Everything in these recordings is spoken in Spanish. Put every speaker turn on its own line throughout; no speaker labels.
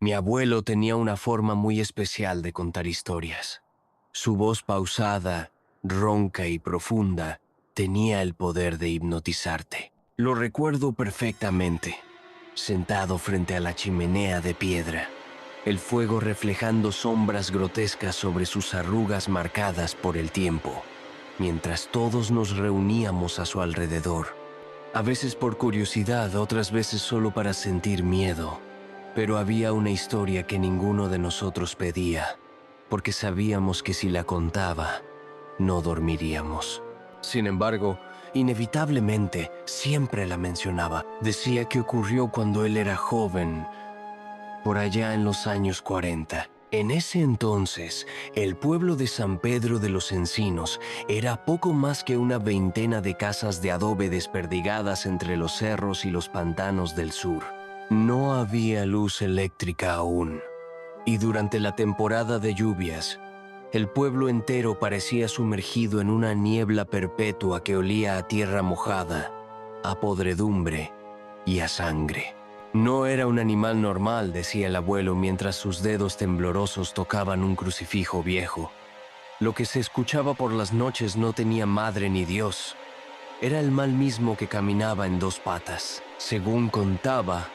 Mi abuelo tenía una forma muy especial de contar historias. Su voz pausada, ronca y profunda tenía el poder de hipnotizarte. Lo recuerdo perfectamente, sentado frente a la chimenea de piedra, el fuego reflejando sombras grotescas sobre sus arrugas marcadas por el tiempo, mientras todos nos reuníamos a su alrededor. A veces por curiosidad, otras veces solo para sentir miedo. Pero había una historia que ninguno de nosotros pedía, porque sabíamos que si la contaba, no dormiríamos. Sin embargo, inevitablemente, siempre la mencionaba. Decía que ocurrió cuando él era joven, por allá en los años 40. En ese entonces, el pueblo de San Pedro de los Encinos era poco más que una veintena de casas de adobe desperdigadas entre los cerros y los pantanos del sur. No había luz eléctrica aún, y durante la temporada de lluvias, el pueblo entero parecía sumergido en una niebla perpetua que olía a tierra mojada, a podredumbre y a sangre. No era un animal normal, decía el abuelo mientras sus dedos temblorosos tocaban un crucifijo viejo. Lo que se escuchaba por las noches no tenía madre ni Dios. Era el mal mismo que caminaba en dos patas. Según contaba,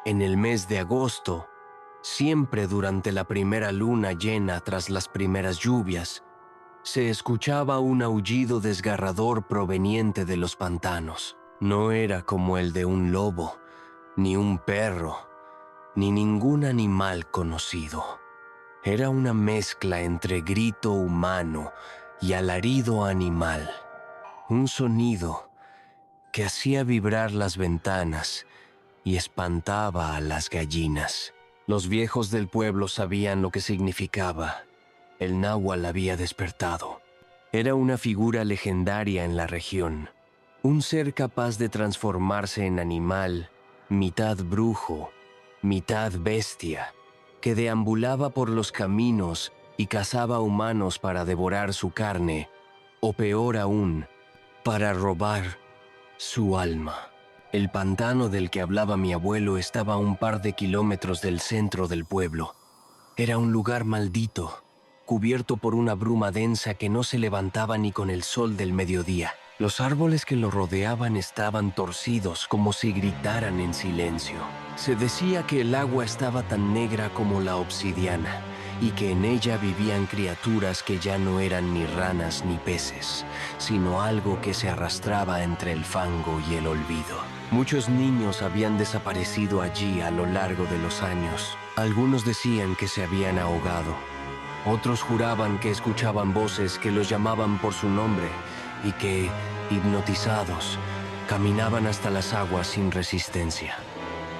en el mes de agosto, siempre durante la primera luna llena tras las primeras lluvias, se escuchaba un aullido desgarrador proveniente de los pantanos. No era como el de un lobo, ni un perro, ni ningún animal conocido. Era una mezcla entre grito humano y alarido animal. Un sonido que hacía vibrar las ventanas y espantaba a las gallinas. Los viejos del pueblo sabían lo que significaba. El náhuatl había despertado. Era una figura legendaria en la región, un ser capaz de transformarse en animal, mitad brujo, mitad bestia, que deambulaba por los caminos y cazaba humanos para devorar su carne, o peor aún, para robar su alma. El pantano del que hablaba mi abuelo estaba a un par de kilómetros del centro del pueblo. Era un lugar maldito, cubierto por una bruma densa que no se levantaba ni con el sol del mediodía. Los árboles que lo rodeaban estaban torcidos como si gritaran en silencio. Se decía que el agua estaba tan negra como la obsidiana y que en ella vivían criaturas que ya no eran ni ranas ni peces, sino algo que se arrastraba entre el fango y el olvido. Muchos niños habían desaparecido allí a lo largo de los años. Algunos decían que se habían ahogado. Otros juraban que escuchaban voces que los llamaban por su nombre y que, hipnotizados, caminaban hasta las aguas sin resistencia.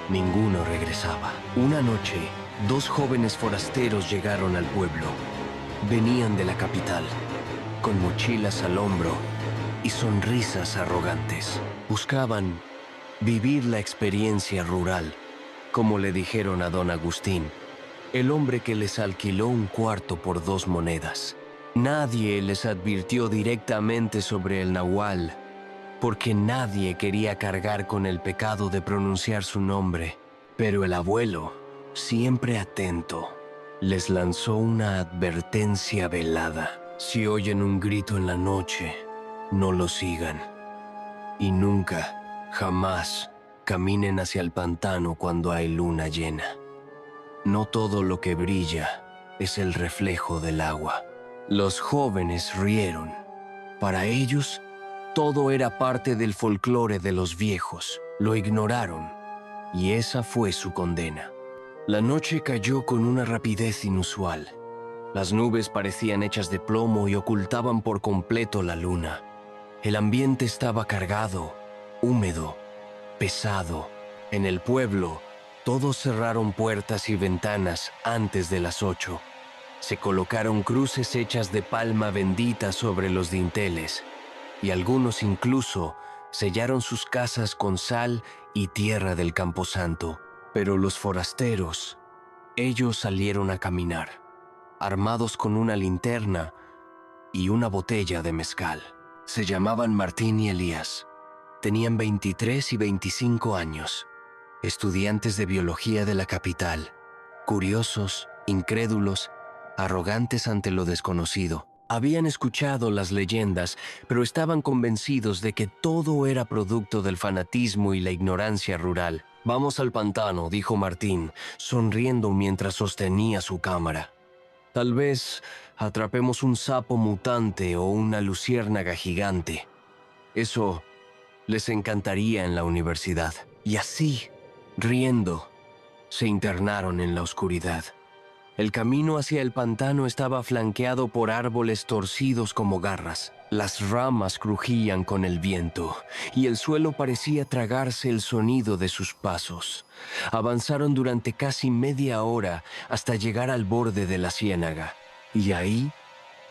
Ninguno regresaba. Una noche, dos jóvenes forasteros llegaron al pueblo. Venían de la capital, con mochilas al hombro y sonrisas arrogantes. Buscaban vivir la experiencia rural, como le dijeron a don Agustín, el hombre que les alquiló un cuarto por 2 monedas. Nadie les advirtió directamente sobre el nahual, porque nadie quería cargar con el pecado de pronunciar su nombre. Pero el abuelo, siempre atento, les lanzó una advertencia velada. Si oyen un grito en la noche, no lo sigan. Y nunca, jamás, caminen hacia el pantano cuando hay luna llena. No todo lo que brilla es el reflejo del agua. Los jóvenes rieron. Para ellos, todo era parte del folclore de los viejos. Lo ignoraron, y esa fue su condena. La noche cayó con una rapidez inusual. Las nubes parecían hechas de plomo y ocultaban por completo la luna. El ambiente estaba cargado, húmedo, pesado. En el pueblo, todos cerraron puertas y ventanas antes de las 8. Se colocaron cruces hechas de palma bendita sobre los dinteles, y algunos incluso sellaron sus casas con sal y tierra del camposanto. Pero los forasteros, ellos salieron a caminar, armados con una linterna y una botella de mezcal. Se llamaban Martín y Elías. Tenían 23 y 25 años, estudiantes de biología de la capital, curiosos, incrédulos, arrogantes ante lo desconocido. Habían escuchado las leyendas, pero estaban convencidos de que todo era producto del fanatismo y la ignorancia rural. «Vamos al pantano», dijo Martín, sonriendo mientras sostenía su cámara. «Tal vez atrapemos un sapo mutante o una luciérnaga gigante. Eso les encantaría en la universidad». Y así, riendo, se internaron en la oscuridad. El camino hacia el pantano estaba flanqueado por árboles torcidos como garras. Las ramas crujían con el viento y el suelo parecía tragarse el sonido de sus pasos. Avanzaron durante casi media hora hasta llegar al borde de la ciénaga. Y ahí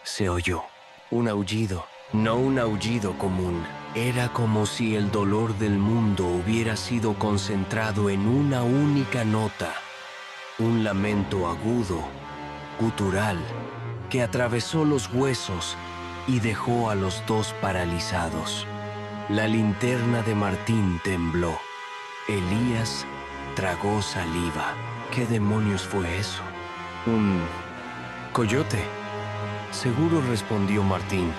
se oyó un aullido, no un aullido común. Era como si el dolor del mundo hubiera sido concentrado en una única nota. Un lamento agudo, gutural, que atravesó los huesos y dejó a los dos paralizados. La linterna de Martín tembló. Elías tragó saliva. ¿Qué demonios fue eso? ¿Un coyote? Seguro, respondió Martín,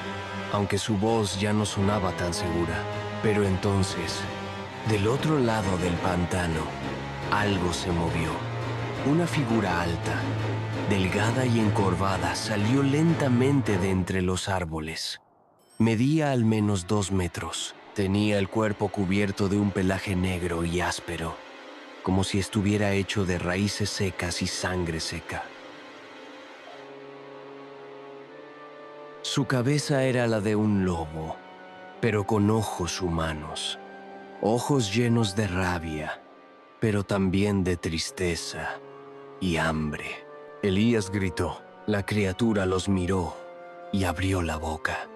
aunque su voz ya no sonaba tan segura. Pero entonces, del otro lado del pantano, algo se movió. Una figura alta, delgada y encorvada, salió lentamente de entre los árboles. Medía al menos 2 metros. Tenía el cuerpo cubierto de un pelaje negro y áspero, como si estuviera hecho de raíces secas y sangre seca. Su cabeza era la de un lobo, pero con ojos humanos. Ojos llenos de rabia, pero también de tristeza y hambre. Elías gritó. La criatura los miró y abrió la boca.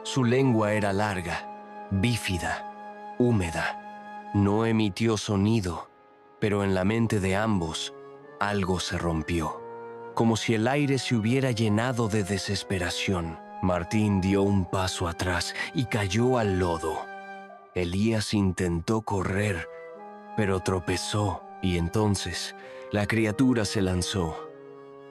Su lengua era larga, bífida, húmeda. No emitió sonido, pero en la mente de ambos algo se rompió, como si el aire se hubiera llenado de desesperación. Martín dio un paso atrás y cayó al lodo. Elías intentó correr, pero tropezó y entonces la criatura se lanzó.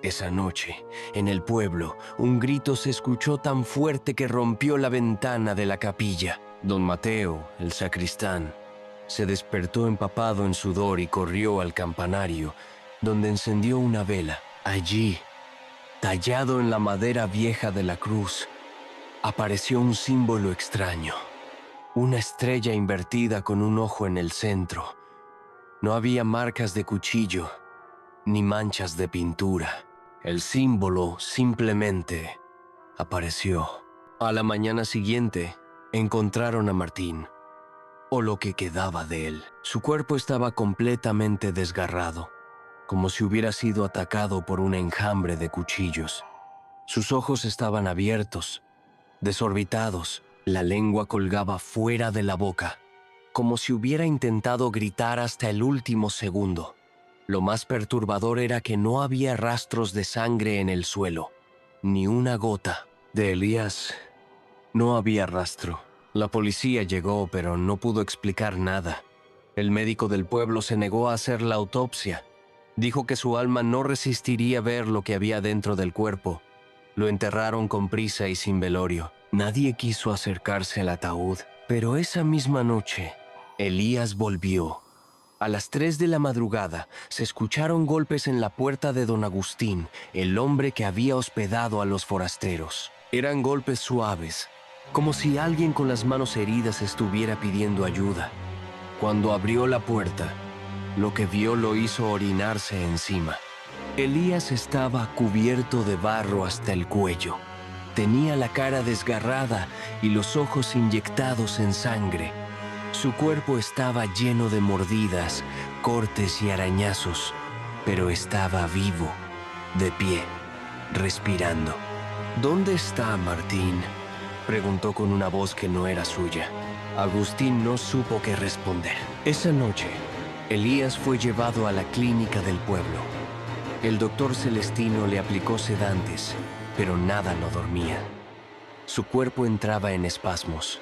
Esa noche, en el pueblo, un grito se escuchó tan fuerte que rompió la ventana de la capilla. Don Mateo, el sacristán, se despertó empapado en sudor y corrió al campanario, donde encendió una vela. Allí, tallado en la madera vieja de la cruz, apareció un símbolo extraño. Una estrella invertida con un ojo en el centro. No había marcas de cuchillo, ni manchas de pintura. El símbolo simplemente apareció. A la mañana siguiente, encontraron a Martín, o lo que quedaba de él. Su cuerpo estaba completamente desgarrado, como si hubiera sido atacado por un enjambre de cuchillos. Sus ojos estaban abiertos, desorbitados. La lengua colgaba fuera de la boca, como si hubiera intentado gritar hasta el último segundo. Lo más perturbador era que no había rastros de sangre en el suelo, ni una gota. De Elías no había rastro. La policía llegó, pero no pudo explicar nada. El médico del pueblo se negó a hacer la autopsia. Dijo que su alma no resistiría ver lo que había dentro del cuerpo. Lo enterraron con prisa y sin velorio. Nadie quiso acercarse al ataúd, pero esa misma noche, Elías volvió. A las 3 de la madrugada se escucharon golpes en la puerta de don Agustín, el hombre que había hospedado a los forasteros. Eran golpes suaves, como si alguien con las manos heridas estuviera pidiendo ayuda. Cuando abrió la puerta, lo que vio lo hizo orinarse encima. Elías estaba cubierto de barro hasta el cuello. Tenía la cara desgarrada y los ojos inyectados en sangre. Su cuerpo estaba lleno de mordidas, cortes y arañazos, pero estaba vivo, de pie, respirando. «¿Dónde está Martín?», preguntó con una voz que no era suya. Agustín no supo qué responder. Esa noche, Elías fue llevado a la clínica del pueblo. El doctor Celestino le aplicó sedantes, pero nada lo dormía. Su cuerpo entraba en espasmos,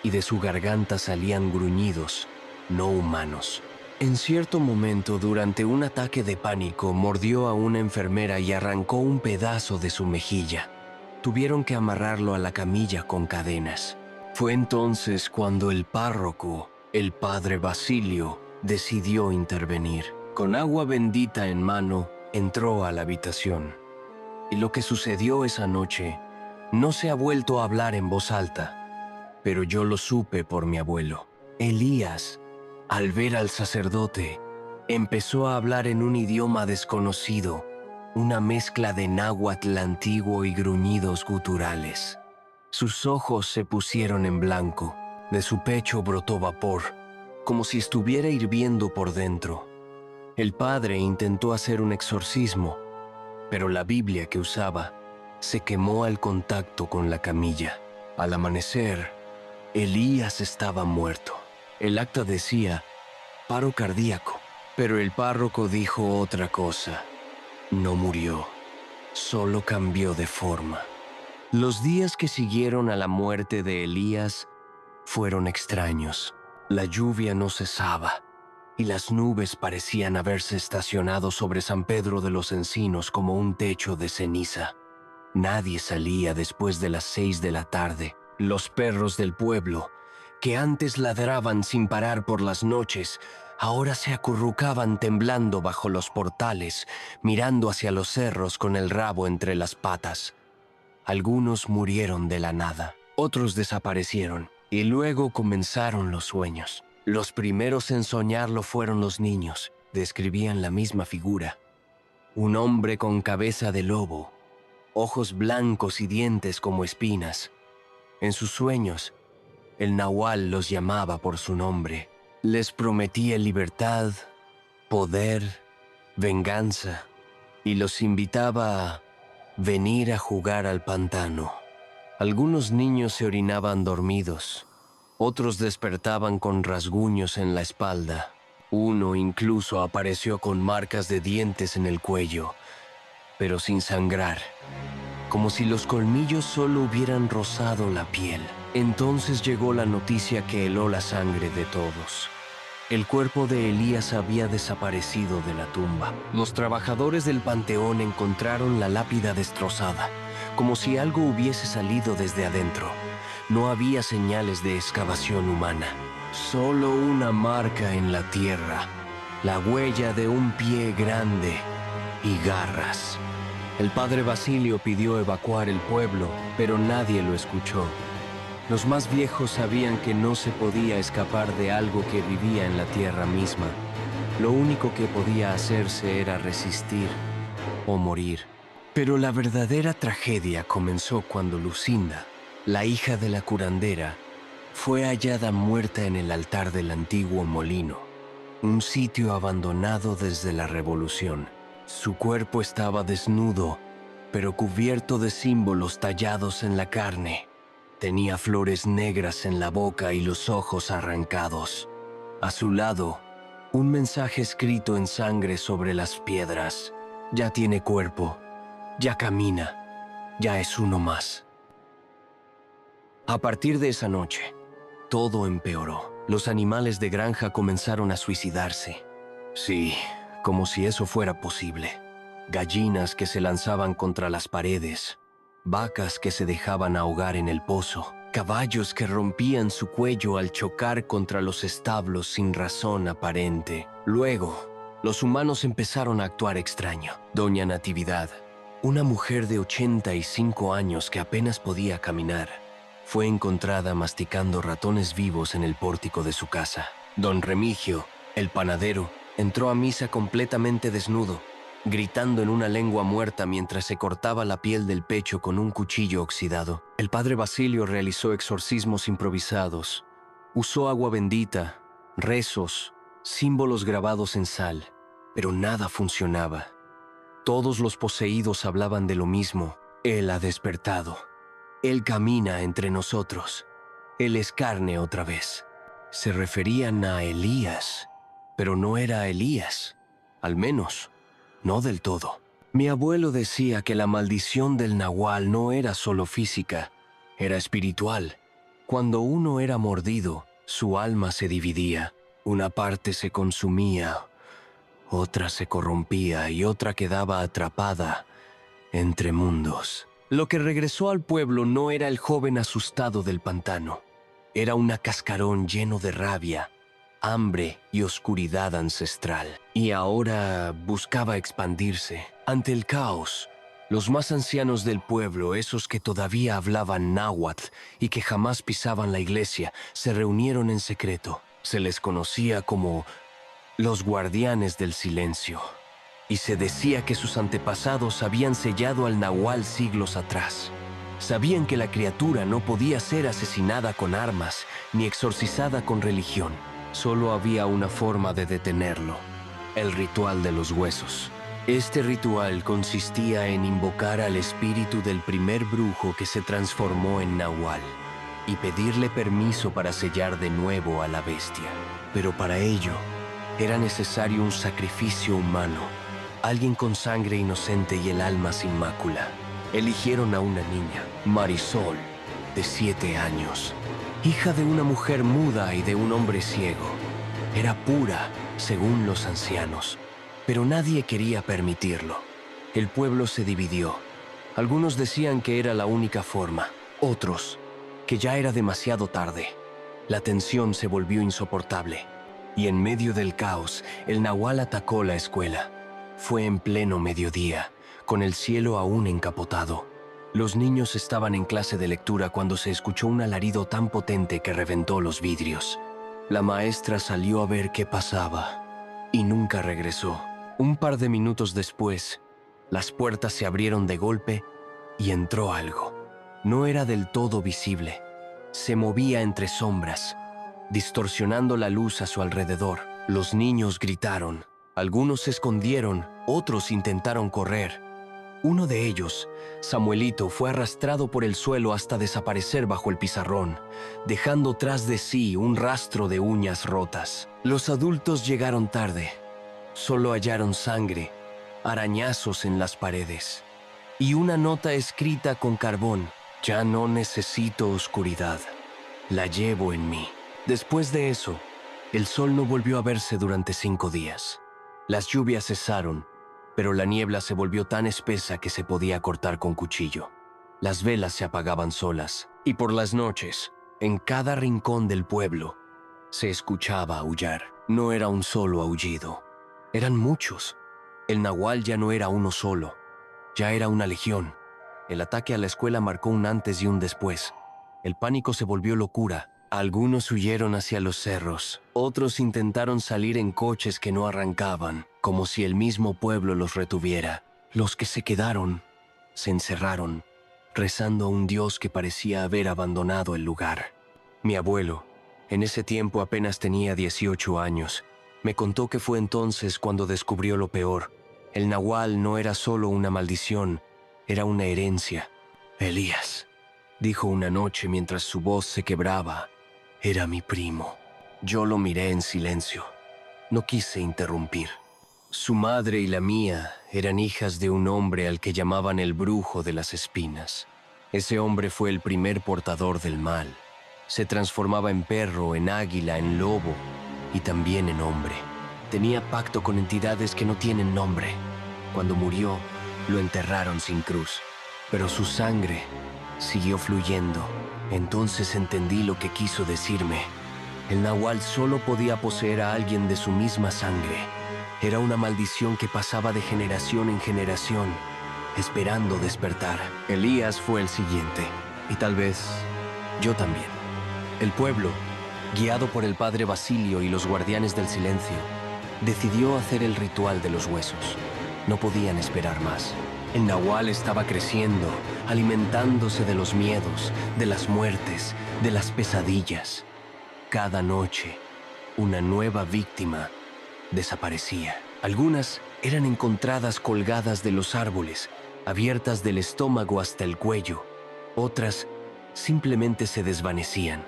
y de su garganta salían gruñidos no humanos. En cierto momento, durante un ataque de pánico, mordió a una enfermera y arrancó un pedazo de su mejilla. Tuvieron que amarrarlo a la camilla con cadenas. Fue entonces cuando el párroco, el padre Basilio, decidió intervenir. Con agua bendita en mano, entró a la habitación. Y lo que sucedió esa noche no se ha vuelto a hablar en voz alta, pero yo lo supe por mi abuelo. Elías, al ver al sacerdote, empezó a hablar en un idioma desconocido, una mezcla de náhuatl antiguo y gruñidos guturales. Sus ojos se pusieron en blanco, de su pecho brotó vapor, como si estuviera hirviendo por dentro. El padre intentó hacer un exorcismo, pero la Biblia que usaba se quemó al contacto con la camilla. Al amanecer, Elías estaba muerto. El acta decía paro cardíaco, pero el párroco dijo otra cosa. No murió, solo cambió de forma. Los días que siguieron a la muerte de Elías fueron extraños. La lluvia no cesaba y las nubes parecían haberse estacionado sobre San Pedro de los Encinos como un techo de ceniza. Nadie salía después de las 6 de la tarde. Los perros del pueblo, que antes ladraban sin parar por las noches, ahora se acurrucaban temblando bajo los portales, mirando hacia los cerros con el rabo entre las patas. Algunos murieron de la nada, otros desaparecieron, y luego comenzaron los sueños. Los primeros en soñarlo fueron los niños. Describían la misma figura. Un hombre con cabeza de lobo, ojos blancos y dientes como espinas. En sus sueños, el nahual los llamaba por su nombre. Les prometía libertad, poder, venganza, y los invitaba a venir a jugar al pantano. Algunos niños se orinaban dormidos, otros despertaban con rasguños en la espalda. Uno incluso apareció con marcas de dientes en el cuello, pero sin sangrar, como si los colmillos solo hubieran rozado la piel. Entonces llegó la noticia que heló la sangre de todos. El cuerpo de Elías había desaparecido de la tumba. Los trabajadores del panteón encontraron la lápida destrozada, como si algo hubiese salido desde adentro. No había señales de excavación humana, solo una marca en la tierra, la huella de un pie grande y garras. El padre Basilio pidió evacuar el pueblo, pero nadie lo escuchó. Los más viejos sabían que no se podía escapar de algo que vivía en la tierra misma. Lo único que podía hacerse era resistir o morir. Pero la verdadera tragedia comenzó cuando Lucinda, la hija de la curandera, fue hallada muerta en el altar del antiguo molino, un sitio abandonado desde la Revolución. Su cuerpo estaba desnudo, pero cubierto de símbolos tallados en la carne. Tenía flores negras en la boca y los ojos arrancados. A su lado, un mensaje escrito en sangre sobre las piedras. Ya tiene cuerpo, ya camina, ya es uno más. A partir de esa noche, todo empeoró. Los animales de granja comenzaron a suicidarse. Sí, como si eso fuera posible. Gallinas que se lanzaban contra las paredes, vacas que se dejaban ahogar en el pozo, caballos que rompían su cuello al chocar contra los establos sin razón aparente. Luego, los humanos empezaron a actuar extraño. Doña Natividad, una mujer de 85 años que apenas podía caminar, fue encontrada masticando ratones vivos en el pórtico de su casa. Don Remigio, el panadero, entró a misa completamente desnudo, gritando en una lengua muerta mientras se cortaba la piel del pecho con un cuchillo oxidado. El padre Basilio realizó exorcismos improvisados. Usó agua bendita, rezos, símbolos grabados en sal, pero nada funcionaba. Todos los poseídos hablaban de lo mismo. Él ha despertado. Él camina entre nosotros. Él es carne otra vez. Se referían a Elías, pero no era Elías, al menos no del todo. Mi abuelo decía que la maldición del nahual no era solo física, era espiritual. Cuando uno era mordido, su alma se dividía. Una parte se consumía, otra se corrompía y otra quedaba atrapada entre mundos. Lo que regresó al pueblo no era el joven asustado del pantano. Era una cascarón lleno de rabia, hambre y oscuridad ancestral. Y ahora buscaba expandirse. Ante el caos, los más ancianos del pueblo, esos que todavía hablaban náhuatl y que jamás pisaban la iglesia, se reunieron en secreto. Se les conocía como los guardianes del silencio. Y se decía que sus antepasados habían sellado al nahual siglos atrás. Sabían que la criatura no podía ser asesinada con armas ni exorcizada con religión. Solo había una forma de detenerlo: el ritual de los huesos. Este ritual consistía en invocar al espíritu del primer brujo que se transformó en nahual y pedirle permiso para sellar de nuevo a la bestia. Pero para ello era necesario un sacrificio humano, alguien con sangre inocente y el alma sin mácula. Eligieron a una niña, Marisol, de 7 años, hija de una mujer muda y de un hombre ciego. Era pura, según los ancianos, pero nadie quería permitirlo. El pueblo se dividió. Algunos decían que era la única forma, otros que ya era demasiado tarde. La tensión se volvió insoportable, y en medio del caos, el nahual atacó la escuela. Fue en pleno mediodía, con el cielo aún encapotado. Los niños estaban en clase de lectura cuando se escuchó un alarido tan potente que reventó los vidrios. La maestra salió a ver qué pasaba y nunca regresó. Un par de minutos después, las puertas se abrieron de golpe y entró algo. No era del todo visible. Se movía entre sombras, distorsionando la luz a su alrededor. Los niños gritaron. Algunos se escondieron, otros intentaron correr. Uno de ellos, Samuelito, fue arrastrado por el suelo hasta desaparecer bajo el pizarrón, dejando tras de sí un rastro de uñas rotas. Los adultos llegaron tarde. Solo hallaron sangre, arañazos en las paredes y una nota escrita con carbón. Ya no necesito oscuridad, la llevo en mí. Después de eso, el sol no volvió a verse durante 5 días. Las lluvias cesaron, pero la niebla se volvió tan espesa que se podía cortar con cuchillo. Las velas se apagaban solas, y por las noches, en cada rincón del pueblo, se escuchaba aullar. No era un solo aullido, eran muchos. El nahual ya no era uno solo, ya era una legión. El ataque a la escuela marcó un antes y un después. El pánico se volvió locura. Algunos huyeron hacia los cerros, otros intentaron salir en coches que no arrancaban, como si el mismo pueblo los retuviera. Los que se quedaron, se encerraron, rezando a un Dios que parecía haber abandonado el lugar. Mi abuelo, en ese tiempo apenas tenía 18 años, me contó que fue entonces cuando descubrió lo peor. El nahual no era solo una maldición, era una herencia. Elías, dijo una noche mientras su voz se quebraba, era mi primo. Yo lo miré en silencio. No quise interrumpir. Su madre y la mía eran hijas de un hombre al que llamaban el brujo de las espinas. Ese hombre fue el primer portador del mal. Se transformaba en perro, en águila, en lobo y también en hombre. Tenía pacto con entidades que no tienen nombre. Cuando murió, lo enterraron sin cruz, pero su sangre siguió fluyendo. Entonces entendí lo que quiso decirme. El nahual solo podía poseer a alguien de su misma sangre. Era una maldición que pasaba de generación en generación, esperando despertar. Elías fue el siguiente, y tal vez yo también. El pueblo, guiado por el padre Basilio y los guardianes del silencio, decidió hacer el ritual de los huesos. No podían esperar más. El nahual estaba creciendo, alimentándose de los miedos, de las muertes, de las pesadillas. Cada noche, una nueva víctima desaparecía. Algunas eran encontradas colgadas de los árboles, abiertas del estómago hasta el cuello. Otras simplemente se desvanecían.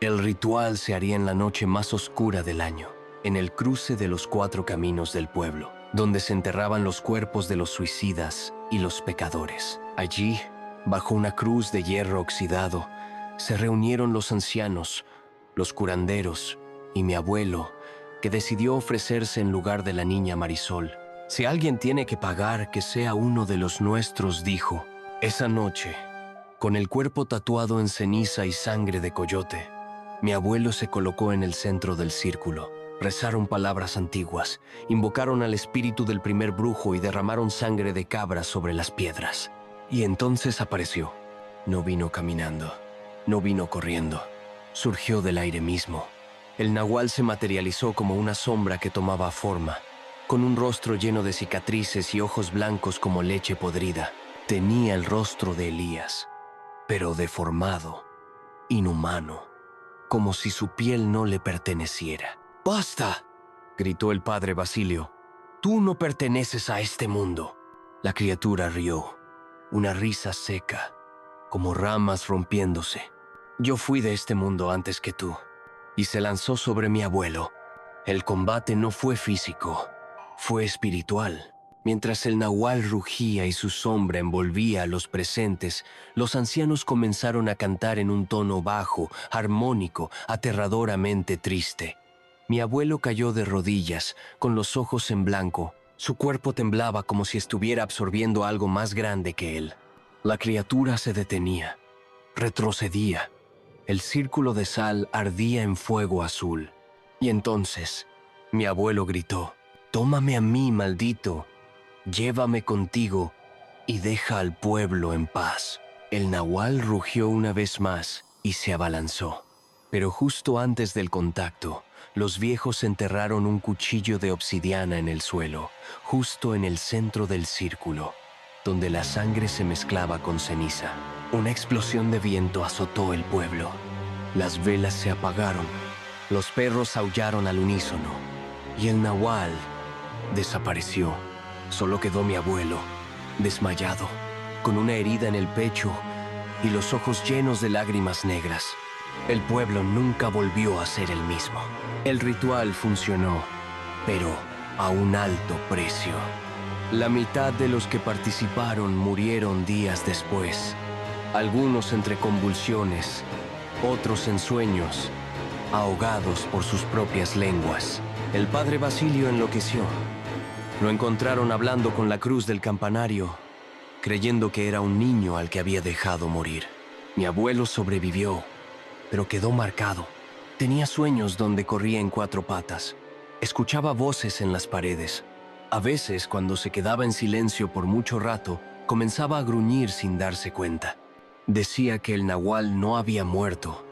El ritual se haría en la noche más oscura del año, en el cruce de los 4 caminos del pueblo, donde se enterraban los cuerpos de los suicidas y los pecadores. Allí, bajo una cruz de hierro oxidado, Se reunieron los ancianos, los curanderos y mi abuelo, que decidió ofrecerse en lugar de la niña Marisol. Si alguien tiene que pagar, que sea uno de los nuestros, dijo. Esa noche, con el cuerpo tatuado en ceniza y sangre de coyote, mi abuelo se colocó en el centro del círculo. Rezaron palabras antiguas, invocaron al espíritu del primer brujo y derramaron sangre de cabra sobre las piedras. Y entonces apareció. No vino caminando, no vino corriendo, surgió del aire mismo. El nahual se materializó como una sombra que tomaba forma, con un rostro lleno de cicatrices y ojos blancos como leche podrida. Tenía el rostro de Elías, pero deformado, inhumano, como si su piel no le perteneciera. ¡Basta!, gritó el padre Basilio. Tú no perteneces a este mundo. La criatura rió, una risa seca, como ramas rompiéndose. Yo fui de este mundo antes que tú, y se lanzó sobre mi abuelo. El combate no fue físico, fue espiritual. Mientras el nahual rugía y su sombra envolvía a los presentes, los ancianos comenzaron a cantar en un tono bajo, armónico, aterradoramente triste. Mi abuelo cayó de rodillas, con los ojos en blanco. Su cuerpo temblaba como si estuviera absorbiendo algo más grande que él. La criatura se detenía, retrocedía. El círculo de sal ardía en fuego azul. Y entonces, mi abuelo gritó: «Tómame a mí, maldito, llévame contigo y deja al pueblo en paz». El nahual rugió una vez más y se abalanzó. Pero justo antes del contacto, los viejos enterraron un cuchillo de obsidiana en el suelo, justo en el centro del círculo, donde la sangre se mezclaba con ceniza. Una explosión de viento azotó el pueblo. Las velas se apagaron, los perros aullaron al unísono, y el nahual desapareció. Solo quedó mi abuelo, desmayado, con una herida en el pecho y los ojos llenos de lágrimas negras. El pueblo nunca volvió a ser el mismo. El ritual funcionó, pero a un alto precio. La mitad de los que participaron murieron días después, algunos entre convulsiones, otros en sueños, ahogados por sus propias lenguas. El padre Basilio enloqueció. Lo encontraron hablando con la cruz del campanario, creyendo que era un niño al que había dejado morir. Mi abuelo sobrevivió, pero quedó marcado. Tenía sueños donde corría en cuatro patas. Escuchaba voces en las paredes. A veces, cuando se quedaba en silencio por mucho rato, comenzaba a gruñir sin darse cuenta. Decía que el nahual no había muerto,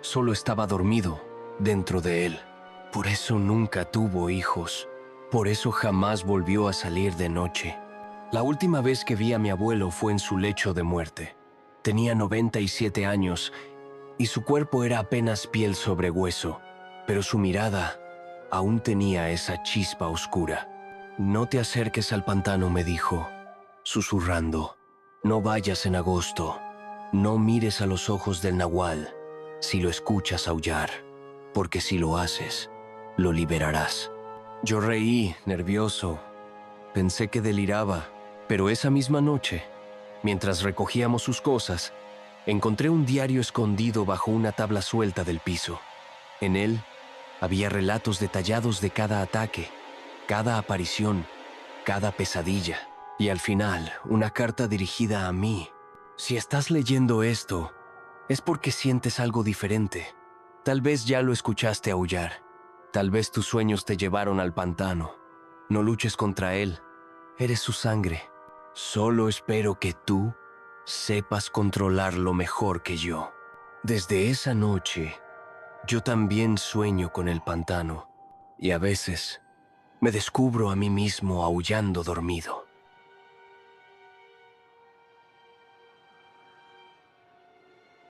solo estaba dormido dentro de él. Por eso nunca tuvo hijos. Por eso jamás volvió a salir de noche. La última vez que vi a mi abuelo fue en su lecho de muerte. Tenía 97 años y su cuerpo era apenas piel sobre hueso, pero su mirada aún tenía esa chispa oscura. «No te acerques al pantano», me dijo, susurrando. «No vayas en agosto. No mires a los ojos del nahual si lo escuchas aullar, porque si lo haces, lo liberarás». Yo reí, nervioso. Pensé que deliraba, pero esa misma noche, mientras recogíamos sus cosas, encontré un diario escondido bajo una tabla suelta del piso. En él había relatos detallados de cada ataque, cada aparición, cada pesadilla, y al final una carta dirigida a mí. Si estás leyendo esto, es porque sientes algo diferente. Tal vez ya lo escuchaste aullar. Tal vez tus sueños te llevaron al pantano. No luches contra él. Eres su sangre. Solo espero que tú sepas controlarlo mejor que yo. Desde esa noche, yo también sueño con el pantano. Y a veces me descubro a mí mismo aullando dormido.